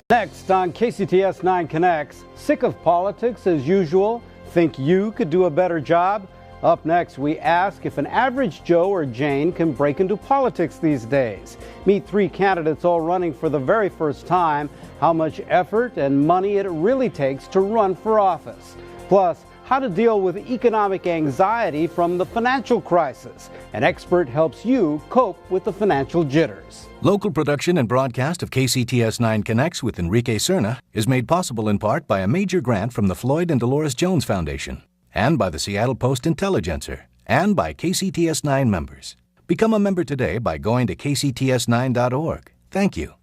Next on KCTS-9 Connects, sick of politics as usual? Think you could do a better job? Up next, we ask if an average Joe or Jane can break into politics these days. Meet 3 candidates all running for the very first time, how much effort and money it really takes to run for office. Plus, how to deal with economic anxiety from the financial crisis. An expert helps you cope with the financial jitters. Local production and broadcast of KCTS-9 Connects with Enrique Cerna is made possible in part by a major grant from the Floyd and Dolores Jones Foundation, and by the Seattle Post-Intelligencer, and by KCTS-9 members. Become a member today by going to kcts9.org. Thank you.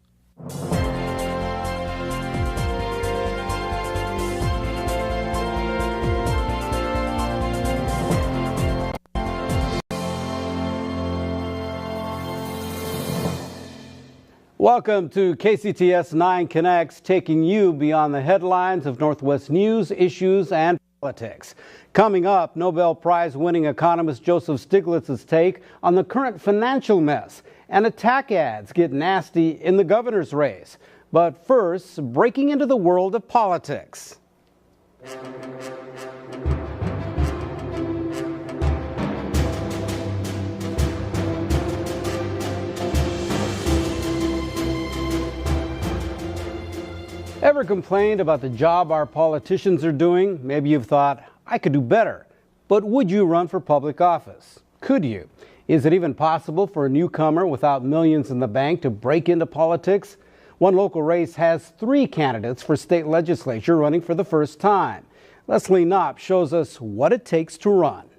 Welcome to KCTS-9 Connects, taking you beyond the headlines of Northwest news, issues, and politics. Coming up, Nobel Prize-winning economist Joseph Stiglitz's take on the current financial mess, and attack ads get nasty in the governor's race. But first, breaking into the world of politics. Ever complained about the job our politicians are doing? Maybe you've thought, I could do better. But would you run for public office? Could you? Is it even possible for a newcomer without millions in the bank to break into politics? One local race has 3 candidates for state legislature running for the first time. Leslie Knopp shows us what it takes to run.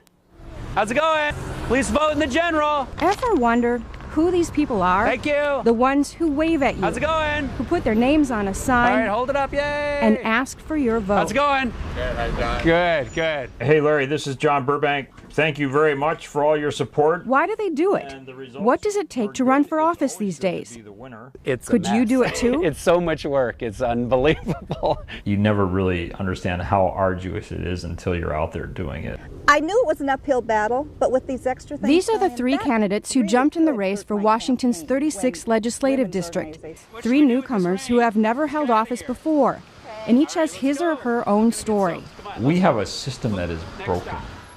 How's it going? Please vote in the general. Ever wonder who these people are? Thank you. The ones who wave at you. How's it going? Who put their names on a sign. All right, hold it up, yay. And ask for your vote. How's it going? Good, how you doing? Good, good. Hey Larry, this is John Burbank. Thank you very much for all your support. Why do they do it? What does it take to run for office these days? Could you do it too? It's so much work. It's unbelievable. You never really understand how arduous it is until you're out there doing it. I knew it was an uphill battle, but with these extra things... These are the 3 candidates who jumped in the race for Washington's 36th legislative district. 3 newcomers who have never held office before, and each has his or her own story. We have a system that is broken,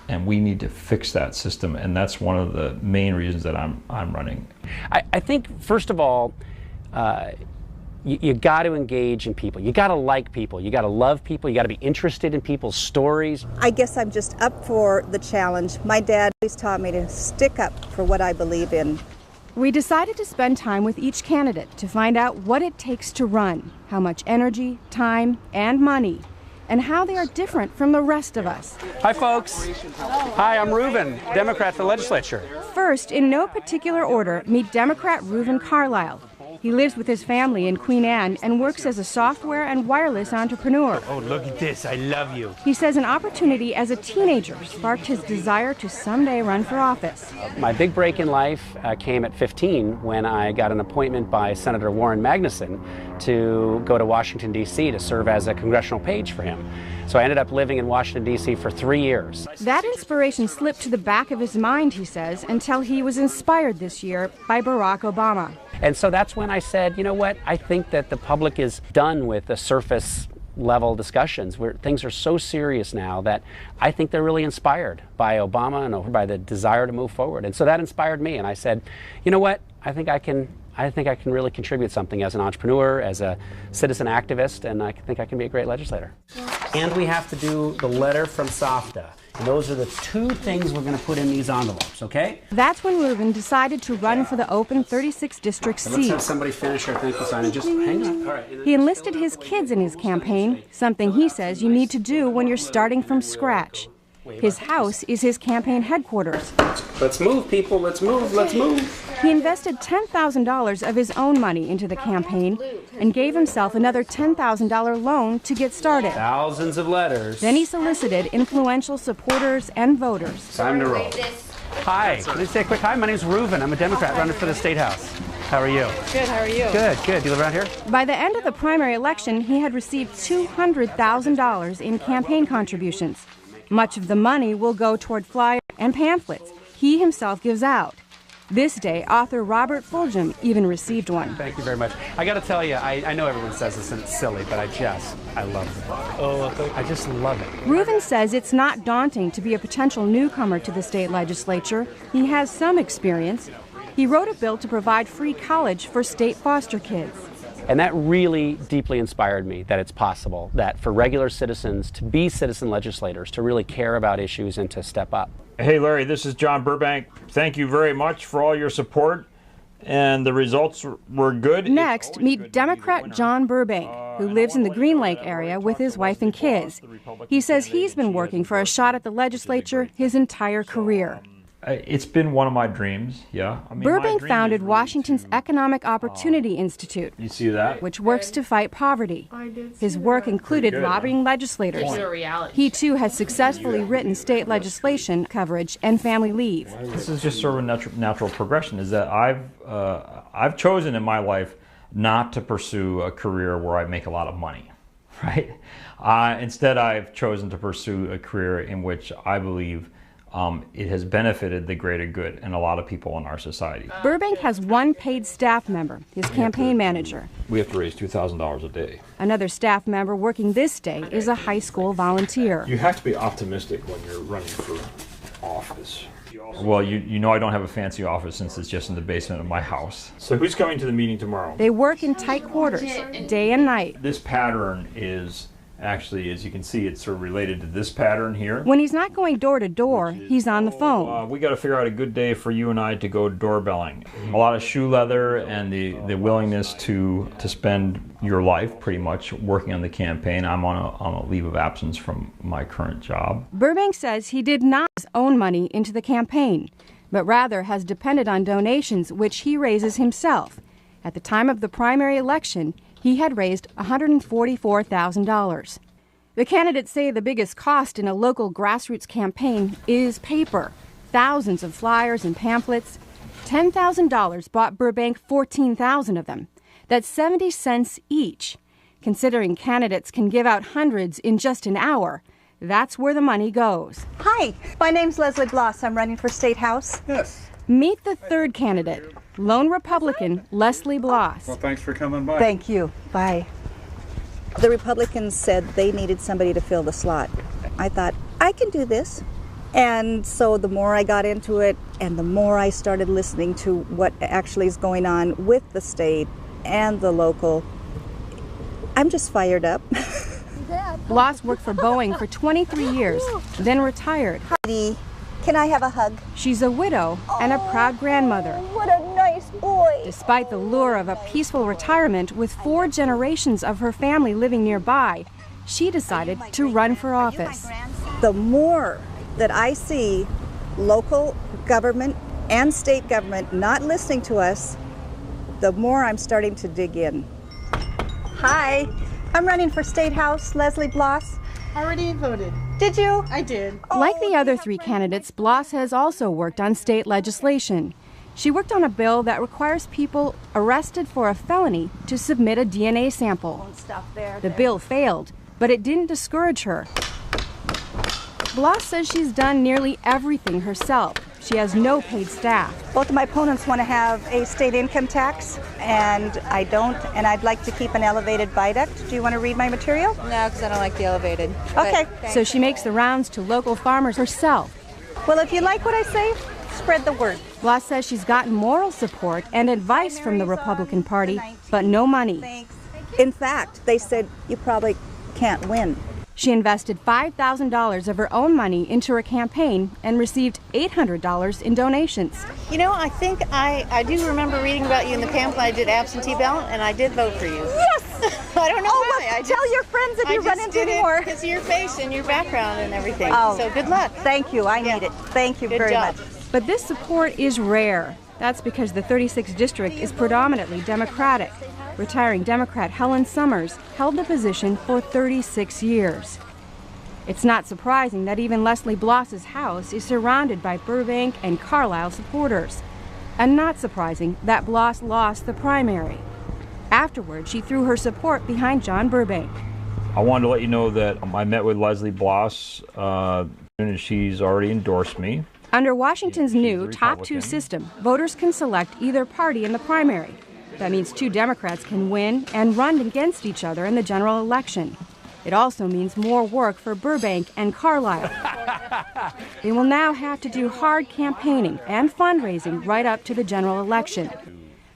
and we need to fix that system, and that's one of the main reasons that I'm running. I think, first of all, you got to engage in people. You got to like people. You got to love people. You got to be interested in people's stories. I guess I'm just up for the challenge. My dad always taught me to stick up for what I believe in. We decided to spend time with each candidate to find out what it takes to run, how much energy, time, and money, and how they are different from the rest of us. Hi, folks. Hi, I'm Reuben, Democrat for the legislature. First, in no particular order, meet Democrat Reuben Carlisle. He lives with his family in Queen Anne and works as a software and wireless entrepreneur. Oh, look at this. I love you. He says an opportunity as a teenager sparked his desire to someday run for office. My big break in life came at 15 when I got an appointment by Senator Warren Magnuson to go to Washington, D.C. to serve as a congressional page for him. So I ended up living in Washington, D.C. for 3 years. That inspiration slipped to the back of his mind, he says, until he was inspired this year by Barack Obama. And so that's when I said, you know what, I think that the public is done with the surface level discussions where things are so serious now that I think they're really inspired by Obama and by the desire to move forward. And so that inspired me. And I said, you know what, I think I can really contribute something as an entrepreneur, as a citizen activist, and I think I can be a great legislator. And we have to do the letter from SAFTA. And those are the 2 things we're going to put in these envelopes, okay? That's when Reuben decided to run for the open 36th district seat. Let's have somebody finish our thank you sign and just hang on. All right. He enlisted his kids in his campaign, something he says you need to do when you're starting from scratch. His house is his campaign headquarters. Let's move, people. Let's move. Let's move. He invested $10,000 of his own money into the campaign and gave himself another $10,000 loan to get started. Thousands of letters. Then he solicited influential supporters and voters. Time to roll. Hi. Can I say a quick hi? My name's Reuben. I'm a Democrat running for the State House. How are you? Good, how are you? Good, good. Do you live around here? By the end of the primary election, he had received $200,000 in campaign contributions. Much of the money will go toward flyers and pamphlets he himself gives out. This day, author Robert Fulgham even received one. Thank you very much. I got to tell you, I know everyone says this and it's silly, but I love the book. Oh, thank you. I just love it. Reuven says it's not daunting to be a potential newcomer to the state legislature. He has some experience. He wrote a bill to provide free college for state foster kids. And that really deeply inspired me, that it's possible that for regular citizens to be citizen legislators, to really care about issues and to step up. Hey Larry, this is John Burbank. Thank you very much for all your support, and the results were good. Next, meet Democrat John Burbank, who lives in the Green Lake area with his wife and kids. He says he's been working for a shot at the legislature his entire career. It's been one of my dreams, yeah. Burbank founded Washington's Economic Opportunity Institute, you see that? which works to fight poverty. His work included lobbying legislators. He too has successfully written state legislation coverage and family leave. This is just sort of a natural progression, is that I've chosen in my life not to pursue a career where I make a lot of money, right? Instead, I've chosen to pursue a career in which I believe it has benefited the greater good and a lot of people in our society. Burbank has one paid staff member, his campaign manager. We have to raise $2,000 a day. Another staff member working this day is a high school volunteer. You have to be optimistic when you're running for office. Well, you know I don't have a fancy office since it's just in the basement of my house. So who's coming to the meeting tomorrow? They work in tight quarters, day and night. This pattern is actually, as you can see, it's sort of related to this pattern here. When he's not going door to door, he's on the phone. We got to figure out a good day for you and I to go doorbelling. A lot of shoe leather and the willingness to spend your life pretty much working on the campaign. I'm on a leave of absence from my current job. Burbank says he did not own money into the campaign, but rather has depended on donations which he raises himself. At the time of the primary election, he had raised $144,000. The candidates say the biggest cost in a local grassroots campaign is paper. Thousands of flyers and pamphlets. $10,000 bought Burbank 14,000 of them. That's 70 cents each. Considering candidates can give out hundreds in just an hour, that's where the money goes. Hi, my name's Leslie Bloss. I'm running for State House. Yes. Meet the third candidate, lone Republican Leslie Bloss. Well, thanks for coming by. Thank you. Bye. The Republicans said they needed somebody to fill the slot. I thought, I can do this. And so the more I got into it and the more I started listening to what actually is going on with the state and the local, I'm just fired up. Bloss worked for Boeing for 23 years, then retired. Can I have a hug? She's a widow and a proud grandmother. What a nice boy. Despite the lure of a peaceful retirement with 4 generations of her family living nearby, she decided to run for office. The more that I see local government and state government not listening to us, the more I'm starting to dig in. Hi, I'm running for State House, Leslie Bloss. Already voted. Did you? I did. Like the other 3 candidates, Bloss has also worked on state legislation. She worked on a bill that requires people arrested for a felony to submit a DNA sample. The bill failed, but it didn't discourage her. Bloss says she's done nearly everything herself. She has no paid staff. Both of my opponents want to have a state income tax, and I don't, and I'd like to keep an elevated viaduct. Do you want to read my material? No, because I don't like the elevated. Okay. So she makes the rounds to local farmers herself. Well, if you like what I say, spread the word. Bloss says she's gotten moral support and advice from the Republican Party, but no money. Thanks. In fact, they said you probably can't win. She invested $5,000 of her own money into her campaign and received $800 in donations. You know, I think I do remember reading about you in the pamphlet. I did absentee ballot, and I did vote for you. Yes! I don't know why. Well, tell your friends if you run into more. Because of your face and your background and everything. Oh. So good luck. Thank you. I need it. Thank you Good very job. much. But this support is rare. That's because the 36th district is predominantly Democratic. Retiring Democrat Helen Summers held the position for 36 years. It's not surprising that even Leslie Bloss's house is surrounded by Burbank and Carlisle supporters. And not surprising that Bloss lost the primary. Afterward, she threw her support behind John Burbank. I wanted to let you know that I met with Leslie Bloss and she's already endorsed me. Under Washington's new top two system, voters can select either party in the primary. That means two Democrats can win and run against each other in the general election. It also means more work for Burbank and Carlisle. They will now have to do hard campaigning and fundraising right up to the general election.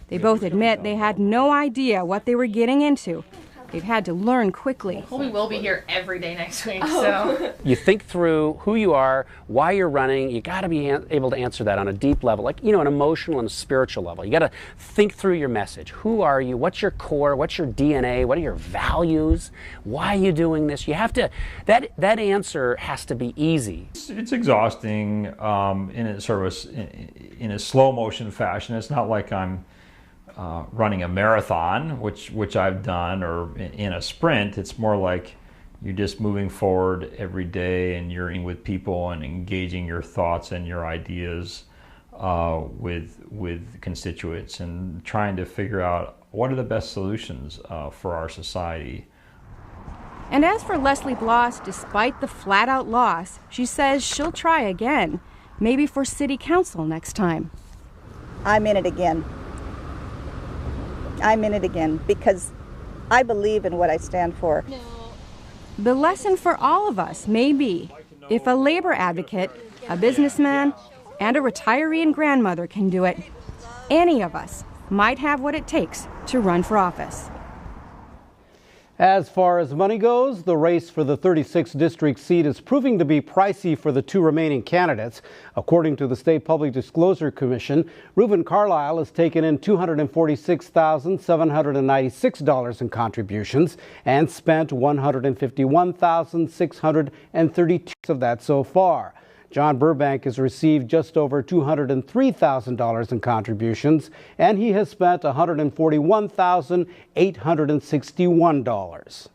They both admit they had no idea what they were getting into. They've had to learn quickly. Well, we will be here every day next week, so. You think through who you are, why you're running. You got to be able to answer that on a deep level, like, an emotional and spiritual level. You got to think through your message. Who are you? What's your core? What's your DNA? What are your values? Why are you doing this? You have to, that answer has to be easy. It's exhausting in a slow motion fashion. It's not like I'm running a marathon, which I've done, or in a sprint. It's more like you're just moving forward every day, and you're in with people and engaging your thoughts and your ideas with constituents, and trying to figure out what are the best solutions for our society. And as for Leslie Bloss, despite the flat-out loss, she says she'll try again, maybe for city council next time. I'm in it again. I'm in it again because I believe in what I stand for. The lesson for all of us may be, if a labor advocate, a businessman, and a retiree and grandmother can do it, any of us might have what it takes to run for office. As far as money goes, the race for the 36th district seat is proving to be pricey for the two remaining candidates. According to the State Public Disclosure Commission, Reuben Carlisle has taken in $246,796 in contributions and spent $151,632 of that so far. John Burbank has received just over $203,000 in contributions, and he has spent $141,861.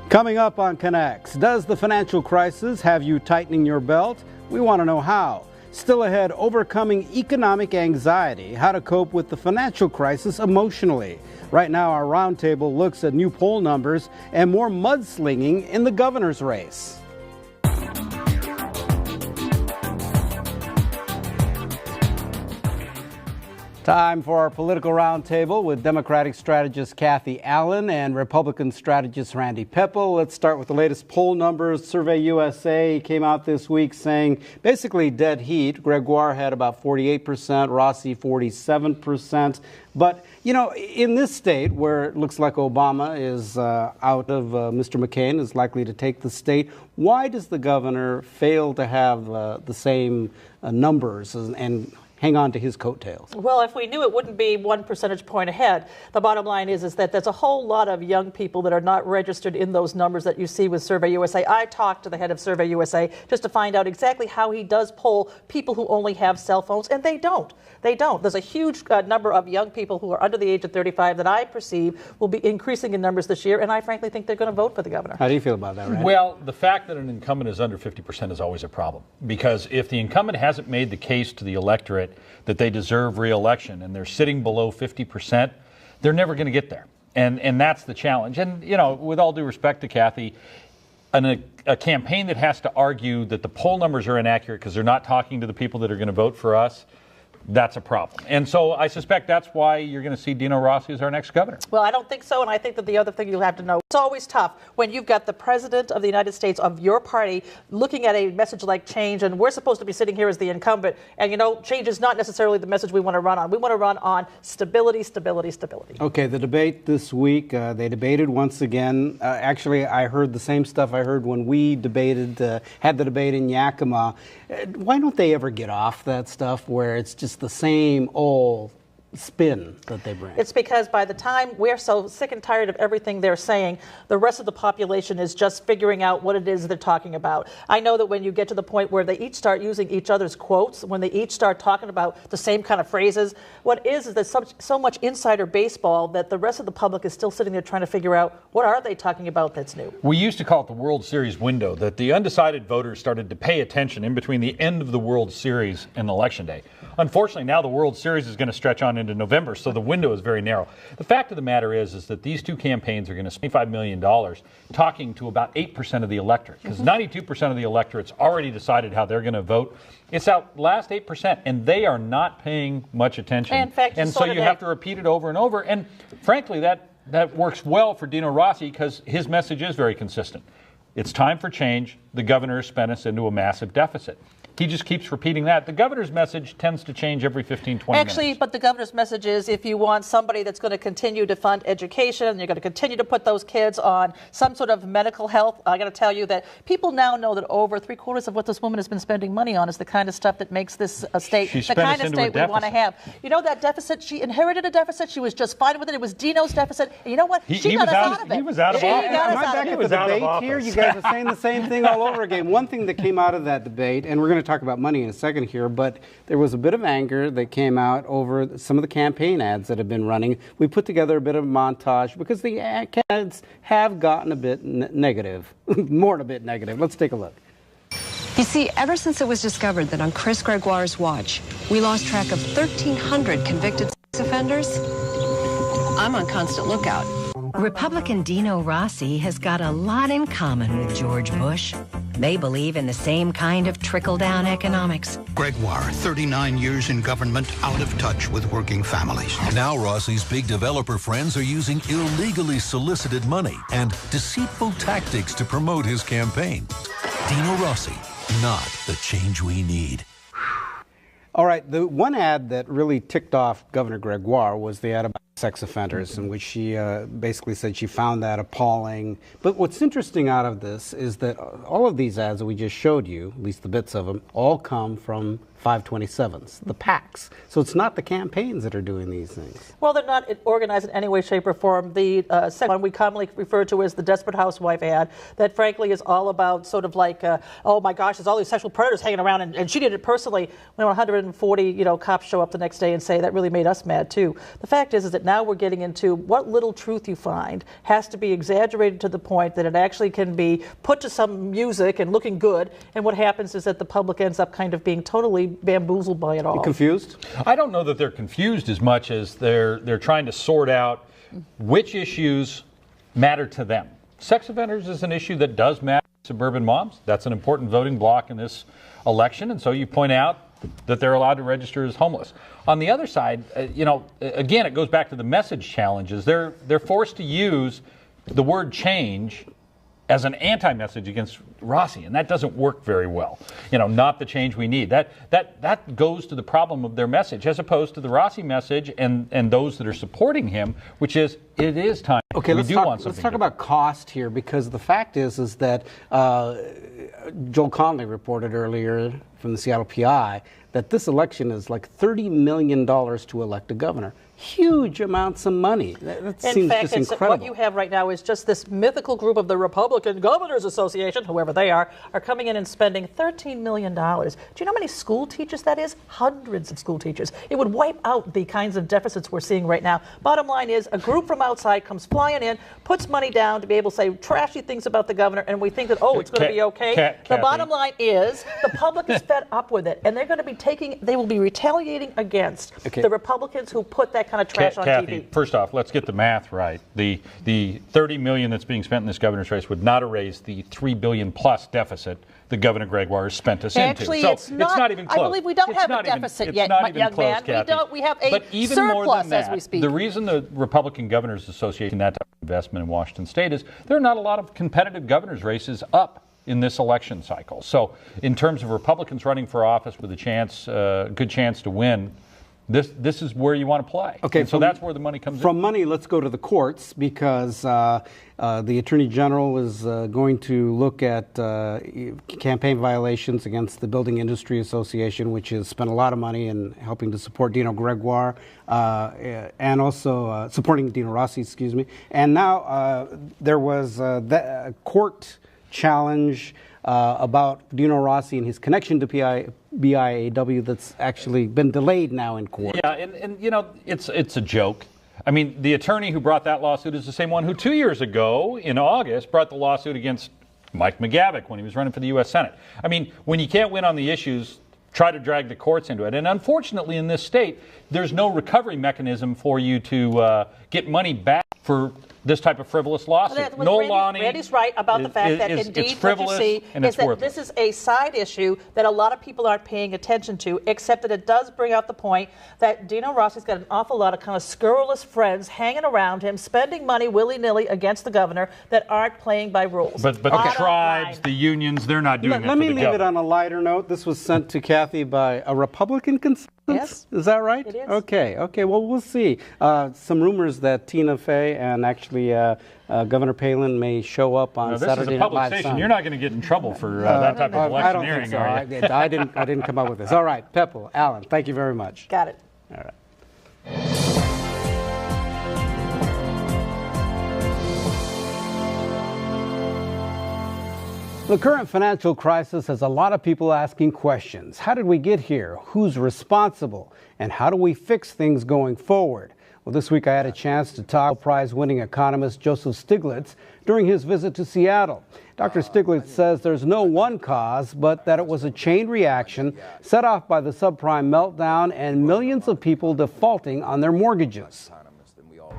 Coming up on Connects, does the financial crisis have you tightening your belt? We want to know how. Still ahead, overcoming economic anxiety, how to cope with the financial crisis emotionally. Right now, our roundtable looks at new poll numbers and more mudslinging in the governor's race. Time for our political roundtable with Democratic strategist Kathy Allen and Republican strategist Randy Peppel. Let's start with the latest poll numbers. Survey USA came out this week saying basically dead heat. Gregoire had about 48%, Rossi 47%. But, in this state where it looks like Obama is out of Mr. McCain is likely to take the state, why does the governor fail to have the same numbers and hang on to his coattails? Well, if we knew it wouldn't be 1 percentage point ahead. The bottom line is that there's a whole lot of young people that are not registered in those numbers that you see with Survey USA. I talked to the head of Survey USA just to find out exactly how he does poll people who only have cell phones, and they don't. They don't. There's a huge number of young people who are under the age of 35 that I perceive will be increasing in numbers this year, and I frankly think they're going to vote for the governor. How do you feel about that, Randy? Well, the fact that an incumbent is under 50% is always a problem, because if the incumbent hasn't made the case to the electorate that they deserve re-election and they're sitting below 50%, they're never going to get there. And that's the challenge. And, with all due respect to Kathy, a campaign that has to argue that the poll numbers are inaccurate because they're not talking to the people that are going to vote for us, that's a problem. And so I suspect that's why you're going to see Dino Rossi as our next governor. Well, I don't think so, and I think that the other thing you'll have to know, it's always tough when you've got the president of the United States of your party looking at a message like change, and we're supposed to be sitting here as the incumbent, and change is not necessarily the message we want to run on. We want to run on stability, stability, stability. Okay, the debate this week, they debated once again. Actually, I heard the same stuff I heard when we debated, had the debate in Yakima. Why don't they ever get off that stuff where it's just the same old spin that they bring? It's because by the time we're so sick and tired of everything they're saying, the rest of the population is just figuring out what it is they're talking about. I know that when you get to the point where they each start using each other's quotes, when they each start talking about the same kind of phrases, what is there's so much insider baseball that the rest of the public is still sitting there trying to figure out what are they talking about that's new. We used to call it the World Series window, that the undecided voters started to pay attention in between the end of the World Series and Election Day. Unfortunately, now the World Series is going to stretch on into November, so the window is very narrow. The fact of the matter is that these two campaigns are going to spend $25 million talking to about 8% of the electorate, because 92% of the electorate's already decided how they're going to vote. It's that last 8%, and they are not paying much attention. In fact, and so you have to repeat it over and over. And frankly, that works well for Dino Rossi because his message is very consistent. It's time for change. The governor has spent us into a massive deficit. He just keeps repeating that. The governor's message tends to change every 15, 20 minutes. Actually, but the governor's message is if you want somebody that's going to continue to fund education, you're going to continue to put those kids on some sort of medical health, I got to tell you that people now know that over 3/4 of what this woman has been spending money on is the kind of stuff that makes this a state the kind of state we want to have. You know that deficit, she inherited a deficit. She was just fine with it. It was Dino's deficit. And you know what? She got us out of it. He was out of office. Am I back at the debate here? You guys are saying the same thing all over again. One thing that came out of that debate, and we're going to talk about money in a second here, but there was a bit of anger that came out over some of the campaign ads that have been running. We put together a bit of a montage because the ads have gotten a bit negative, more than a bit negative. Let's take a look. You see, ever since it was discovered that on Chris Gregoire's watch, we lost track of 1,300 convicted sex offenders, I'm on constant lookout. Republican Dino Rossi has got a lot in common with George Bush. They believe in the same kind of trickle-down economics. Gregoire, 39 years in government, out of touch with working families. Now Rossi's big developer friends are using illegally solicited money and deceitful tactics to promote his campaign. Dino Rossi, not the change we need. All right, the one ad that really ticked off Governor Gregoire was the ad about sex offenders, in which she basically said she found that appalling. But what's interesting out of this is that all of these ads that we just showed you, at least the bits of them, all come from 527s, the PACs. So it's not the campaigns that are doing these things. Well, they're not organized in any way, shape, or form. The second one we commonly refer to as the Desperate Housewife ad, that frankly is all about sort of like, oh my gosh, there's all these sexual predators hanging around, and she did it personally. When 140, cops show up the next day and say that really made us mad too. The fact is that now we're getting into what little truth you find has to be exaggerated to the point that it actually can be put to some music and looking good, and what happens is that the public ends up kind of being totally bamboozled by it all. You confused? I don't know that they're confused as much as they're trying to sort out which issues matter to them. Sex offenders is an issue that does matter to suburban moms. That's an important voting bloc in this election, and so you point out that they're allowed to register as homeless. On the other side, again, it goes back to the message challenges. They're forced to use the word change as an anti-message against Rossi, and that doesn't work very well. Not the change we need. That goes to the problem of their message, as opposed to the Rossi message and those that are supporting him, which is it is time. Okay, let's talk about cost here, because the fact is that Joel Conley reported earlier from the Seattle PI that this election is like $30 million to elect a governor. Huge amounts of money. That seems just incredible. What you have right now is just this mythical group of the Republican Governors Association, whoever they are coming in and spending $13 million. Do you know how many school teachers that is? Hundreds of school teachers. It would wipe out the kinds of deficits we're seeing right now. Bottom line is a group from outside comes flying in, puts money down to be able to say trashy things about the governor, and we think that, it's going to be okay. The bottom line is the public is fed up with it, and they're going to be they will be retaliating against the Republicans who put that kind of trash on Kathy, TV. First off, let's get the math right. The $30 million that's being spent in this governor's race would not erase the $3 billion plus deficit that Governor Gregoire has spent us Actually, into. it's not even close. I believe we don't have a deficit yet, young man. We have a surplus as we speak. The reason the Republican Governors Association that type of investment in Washington State is there are not a lot of competitive governor's races up in this election cycle. So in terms of Republicans running for office with a good chance to win, this is where you want to play. Okay, so that's where the money comes in. From money, let's go to the courts, because the Attorney General is going to look at campaign violations against the Building Industry Association, which has spent a lot of money in helping to support Dino Gregoire and also supporting Dino Rossi, excuse me. And now there was a court challenge about Dino Rossi and his connection to BIAW that's actually been delayed now in court. Yeah, and it's a joke. I mean, the attorney who brought that lawsuit is the same one who 2 years ago, in August, brought the lawsuit against Mike McGavick when he was running for the U.S. Senate. I mean, when you can't win on the issues, try to drag the courts into it. And unfortunately, in this state, there's no recovery mechanism for you to get money back for this type of frivolous lawsuit. Randy's right about the fact that indeed what you see is that this is a side issue that a lot of people aren't paying attention to, except that it does bring out the point that Dino Rossi's got an awful lot of kind of scurrilous friends hanging around him, spending money willy-nilly against the governor that aren't playing by rules. But the tribes, the unions, they're not doing that. Let me leave it on a lighter note. This was sent to Kathy by a Republican consultant. Yes. Is that right? It is. Okay. Well, we'll see. Some rumors that Tina Fey and actually Governor Palin may show up on Saturday Night Live. This is a public station. You're not going to get in trouble for that type of electioneering, I don't think so. I didn't come up with this. All right, Pepple, Alan, thank you very much. Got it. All right. The current financial crisis has a lot of people asking questions. How did we get here? Who's responsible? And how do we fix things going forward? Well, this week I had a chance to talk to prize-winning economist Joseph Stiglitz during his visit to Seattle. Dr. Stiglitz says there's no one cause, but that it was a chain reaction set off by the subprime meltdown and millions of people defaulting on their mortgages.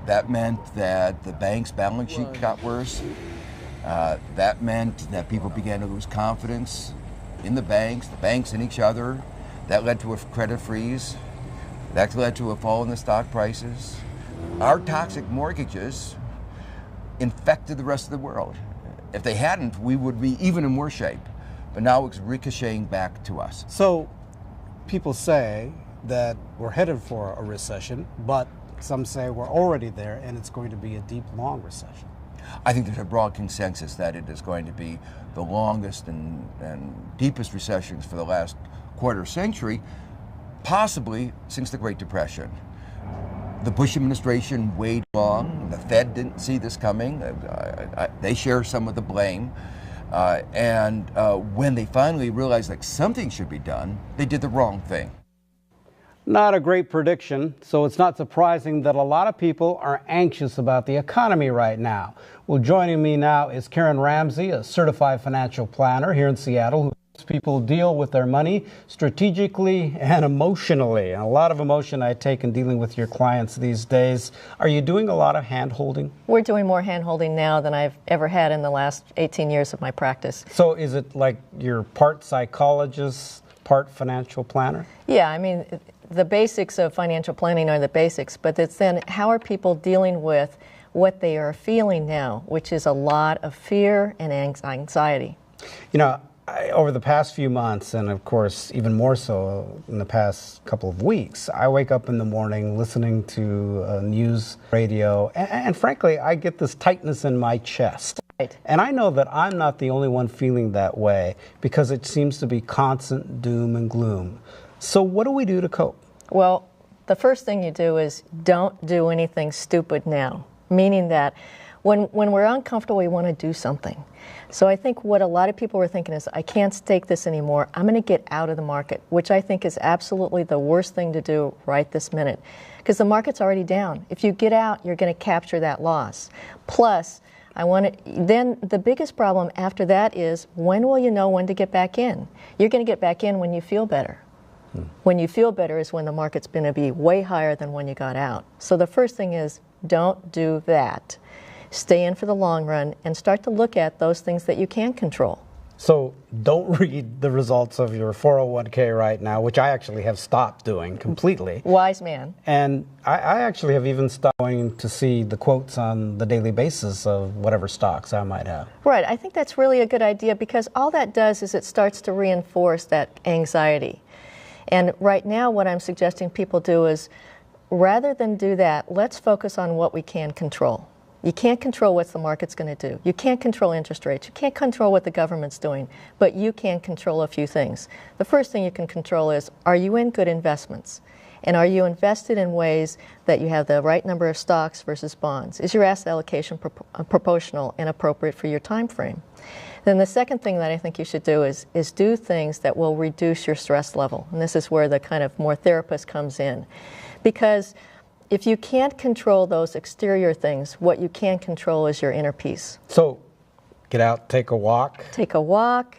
That meant that the bank's balance sheet got worse. That meant that people began to lose confidence in the banks in each other. That led to a credit freeze. That led to a fall in the stock prices. Our toxic mortgages infected the rest of the world. If they hadn't, we would be even in worse shape. But now it's ricocheting back to us. So people say that we're headed for a recession, but some say we're already there and it's going to be a deep, long recession. I think there's a broad consensus that it is going to be the longest and deepest recessions for the last quarter century, possibly since the Great Depression. The Bush administration waited long. The Fed didn't see this coming. They share some of the blame. And when they finally realized that something should be done, they did the wrong thing. Not a great prediction, so it's not surprising that a lot of people are anxious about the economy right now. Well, joining me now is Karen Ramsey, a certified financial planner here in Seattle, who helps people deal with their money strategically and emotionally. And a lot of emotion I take in dealing with your clients these days. Are you doing a lot of hand-holding? We're doing more hand-holding now than I've ever had in the last 18 years of my practice. So is it like you're part psychologist, part financial planner? Yeah, I mean, the basics of financial planning are the basics, but it's then how are people dealing with what they are feeling now, which is a lot of fear and anxiety. You know, over the past few months, and of course even more so in the past couple of weeks, I wake up in the morning listening to news radio, and frankly, I get this tightness in my chest. Right. And I know that I'm not the only one feeling that way because it seems to be constant doom and gloom. So what do we do to cope? Well, the first thing you do is don't do anything stupid now, meaning that when we're uncomfortable, we want to do something. So I think what a lot of people were thinking is, I can't stake this anymore. I'm going to get out of the market, which I think is absolutely the worst thing to do right this minute, because the market's already down. If you get out, you're going to capture that loss. Plus, then the biggest problem after that is, when will you know when to get back in? You're going to get back in when you feel better. When you feel better is when the market's going to be way higher than when you got out. So the first thing is, don't do that. Stay in for the long run and start to look at those things that you can control. So don't read the results of your 401k right now, which I actually have stopped doing completely. Wise man. And I actually have even stopped going to see the quotes on the daily basis of whatever stocks I might have. Right. I think that's really a good idea, because all that does is it starts to reinforce that anxiety. And right now what I'm suggesting people do is, rather than do that, let's focus on what we can control. You can't control what the market's going to do. You can't control interest rates. You can't control what the government's doing, but you can control a few things. The first thing you can control is, are you in good investments? And are you invested in ways that you have the right number of stocks versus bonds? Is your asset allocation proportional and appropriate for your time frame? Then the second thing that I think you should do is do things that will reduce your stress level. And this is where the kind of more therapist comes in. Because if you can't control those exterior things, what you can control is your inner peace. So get out, take a walk. Take a walk,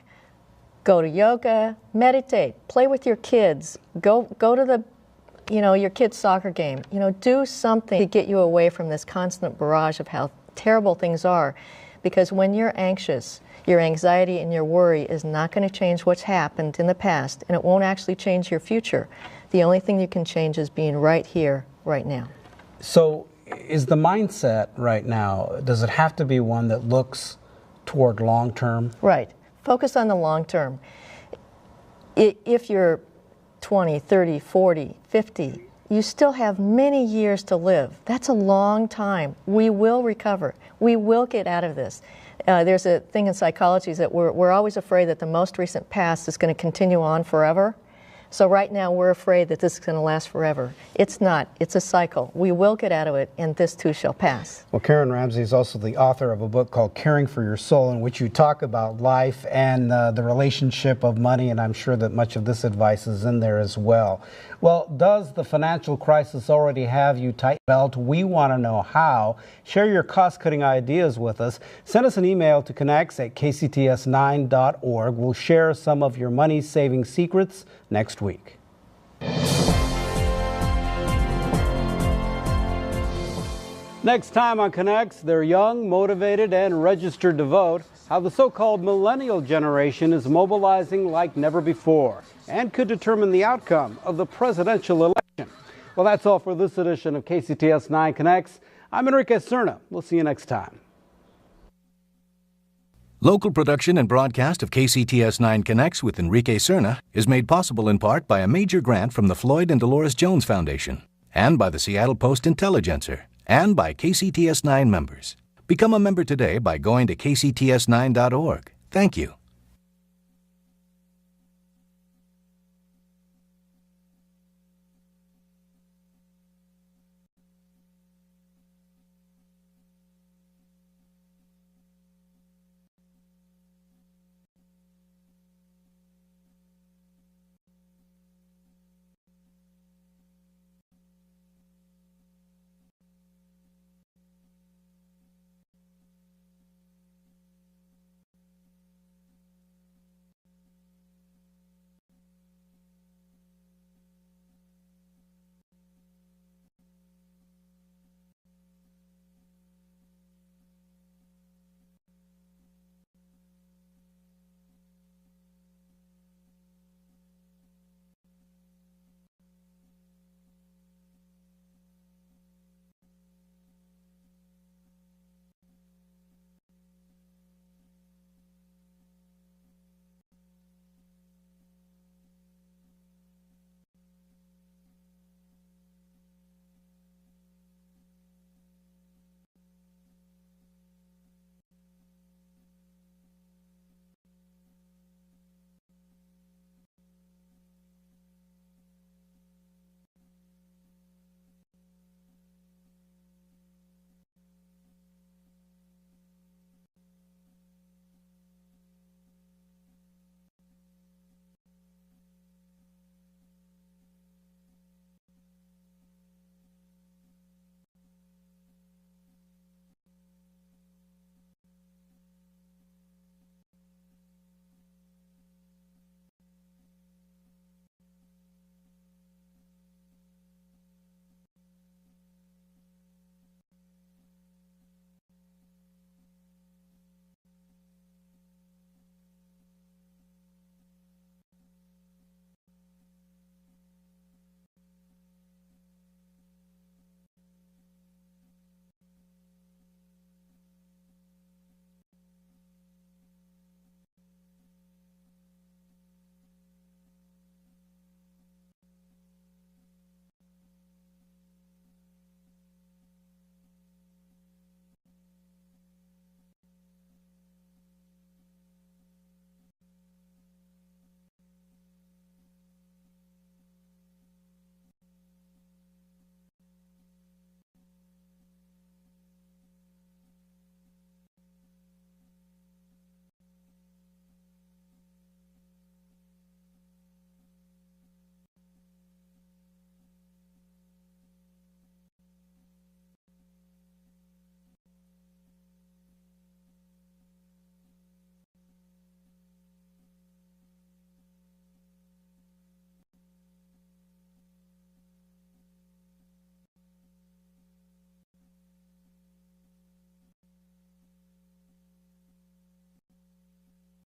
Go to yoga, meditate, play with your kids, go to the, your kid's soccer game. Do something to get you away from this constant barrage of how terrible things are. Because when you're anxious, your anxiety and your worry is not going to change what's happened in the past, and it won't actually change your future. The only thing you can change is being right here, right now. So is the mindset right now, does it have to be one that looks toward long term? Right. Focus on the long term. If you're 20, 30, 40, 50, you still have many years to live. That's a long time. We will recover. We will get out of this. There's a thing in psychology that we're always afraid that the most recent past is going to continue on forever. So right now we're afraid that this is going to last forever. It's not. It's a cycle. We will get out of it, and this too shall pass. Well, Karen Ramsey is also the author of a book called Caring for Your Soul, in which you talk about life and the relationship of money, and I'm sure that much of this advice is in there as well. Well, does the financial crisis already have you tight belt? We want to know how. Share your cost-cutting ideas with us. Send us an email to connects@kcts9.org. We'll share some of your money-saving secrets next week. Next time on Connects, they're young, motivated, and registered to vote. How the so-called millennial generation is mobilizing like never before and could determine the outcome of the presidential election. Well, that's all for this edition of KCTS 9 Connects. I'm Enrique Cerna. We'll see you next time. Local production and broadcast of KCTS 9 Connects with Enrique Cerna is made possible in part by a major grant from the Floyd and Dolores Jones Foundation and by the Seattle Post-Intelligencer and by KCTS 9 members. Become a member today by going to kcts9.org. Thank you.